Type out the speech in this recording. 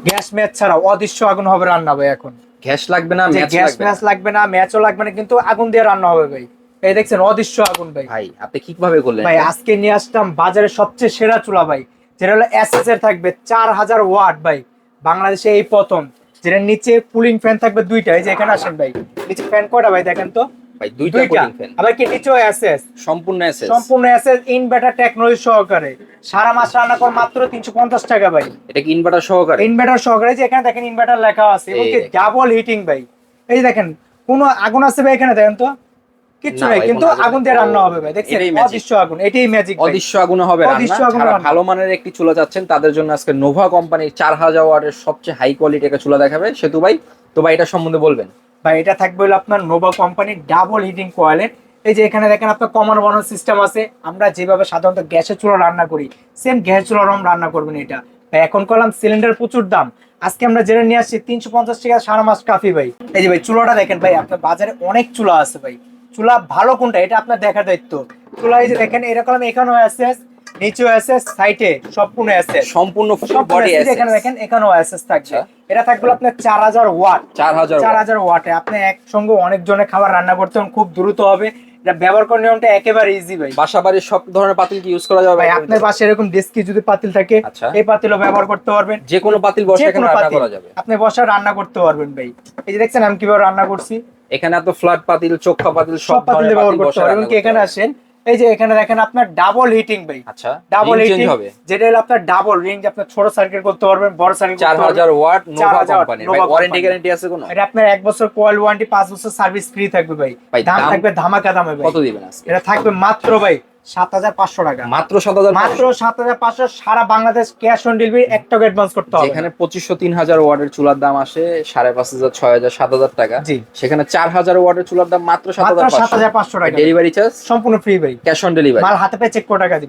Gas match ছাড়া অদৃশ্য আগুন হবে রান্না ভাই। এখন গ্যাস লাগবে না, ম্যাচ গ্যাস লাগবে না। ম্যাচ লাগবে না, ম্যাচও লাগবে না, কিন্তু আগুন দিয়ে রান্না হবে ভাই। এই দেখছেন অদৃশ্য আগুন ভাই। ভাই আপনি কিভাবে করলেন ভাই এটা? আজকে নিয়ে আসলাম বাজারের সবচেয়ে সেরা চুলা ভাই, যেটা হলো এসএস এর থাকবে 4000 ওয়াট ভাই, বাংলাদেশে এই প্রথম। যেটা নিচে কুলিং ফ্যান থাকবে দুইটা, এই যে এখানে আসেন ভাই, নিচে ফ্যান কয়টা ভাই দেখেন তো? ভাই দুইটা দুইটা। কুলিং ফ্যান, আবার কি নিচেও এসএস, সম্পূর্ণ এসএস। সম্পূর্ণ এসএস ইনভার্টার টেকনোলজি সহকারে। সারা মাস রান্না কর মাত্র 350 টাকা ভাই। এটা কি ইনভার্টার সহকারে? ইনভার্টার সহকারে, যে এখানে দেখেন ইনভার্টার লেখা আছে, এবং এই কি দেখেন। ডাবল হিটিং ভাই। এই যে দেখেন কোনো আগুন আছে ভাই এখানে দেখেন তো? কিচ্ছু না নাই, ভাই, কিন্তু কোনো আগুন আগুন নেই। দিয়ে রান্না হবে ভাই। দেখছেন এটাই magic। অদৃশ্য আগুন, এটাই ম্যাজিক ভাই। অদৃশ্য আগুনে হবে অদৃশ্য রান্না। আগুনে যারা রান্না। ভালো মানের একটি চুলা চাচ্ছেন তাদের জন্য আজকে নোভা কোম্পানির 4000 ওয়াটের সবচেয়ে হাই কোয়ালিটি একটা চুলা দেখাবে সেতু ভাই। তো ভাই এটা সম্বন্ধে বলবেন। ভাই এটা থাকবে হলো আপনার নোভা কোম্পানির ডাবল হিটিং কয়েলের। এই যে এখানে দেখেন আপনার কমন বানানোর সিস্টেম আছে। আমরা যেভাবে সাধারণত গ্যাসের চুলা রান্না করি, সেম গ্যাস চুলার রান্না করবেন এটা ভাই। এখন করলাম সিলিন্ডার প্রচুর দাম, আজকে আমরা যেটা নিয়ে আসছি 350 টাকা সারা মাস কাফি ভাই। এই যে ভাই চুলাটা দেখেন ভাই, আপনার বাজারে অনেক চুলা আছে ভাই, চুলা ভালো কোনটা এটা আপনার দেখার দায়িত্ব। চুলা এই যে দেখেন এরকম, এখানেও আছে, নিচেও আছে, সাইডে সম্পূর্ণ আছে, সম্পূর্ণ ফুল সম্পূর্ণ বডি আছে। এখানে এসএস। দেখেন এখানেও এসএস থাকছে। আচ্ছা। এটা থাকবে আপনার 4000 ওয়াট। 4000 ওয়াট। 4000 ওয়াটে আপনি একসঙ্গে অনেক জনের খাবার রান্না করতে পারেন, খুব দ্রুত হবে। এটা ব্যবহার করার নিয়মটা একেবারে ইজি ভাই। বাসা বাড়ির সব ধরনের পাতিল কি ইউজ করা যাবে ভাই এটার আপনার ভিতরে? পাশে এরকম ডেস্কি যদি পাতিল থাকে, আচ্ছা। এই পাতিলও ব্যবহার করতে পারবেন। যে কোনো পাতিল বসে যে এখানে কোনো রান্না পাতিল করা যাবে। আপনি বসে রান্না করতে পারবেন ভাই। এই যে দেখছেন আমি কিভাবে রান্না করছি, এখানে এত ফ্ল্যাট পাতিল, চোখা পাতিল, সব সব পাতিল ধরনের ব্যবহার পাতিল করতে বসে পারবেন। রান্না এবং কি করতে এখানে পারবেন। আসেন, এই যে এখানে দেখেন আপনার ডাবল হিটিং ভাই, আচ্ছা, ডাবল ring change হিটিং, হবে। যেটা হলো আপনার ডাবল রিং, আপনার ছোট সার্কিট করতে পারবেন, বড় সার্কিট করতে পারবেন। 4000 ওয়াট নোভা 4000 কোম্পানি। ভাই নোভা ওয়ারেন্টি কোম্পানি। গ্যারান্টি আছে কোনো? এটা আপনার 1 বছর কোয়েল ওয়ারেন্টি, 5 বছর সার্ভিস ফ্রি থাকবে ভাই। ভাই দাম দাম থাকবে ধামাকা দামে ভাই। কত দিবেন আজকে? এটা থাকবে মাত্র ভাই 7500 টাকা। মাত্র 7500। মাত্র 7500, সারা বাংলাদেশ ক্যাশ অন ডেলিভারি, 1 টাকা অ্যাডভান্স করতে হবে। যেখানে 2500 3000 ওয়াটের চুলার দাম আসে 5500 6000 7000 টাকা, জি। সেখানে 4000 ওয়াটের চুলার দাম মাত্র মাত্র 7500। 7500 টাকা। ডেলিভারি চার্জ সম্পূর্ণ ফ্রি ভাই। Cash on delivery. মাল হাতে পেয়ে চেক করে টাকা দিবেন।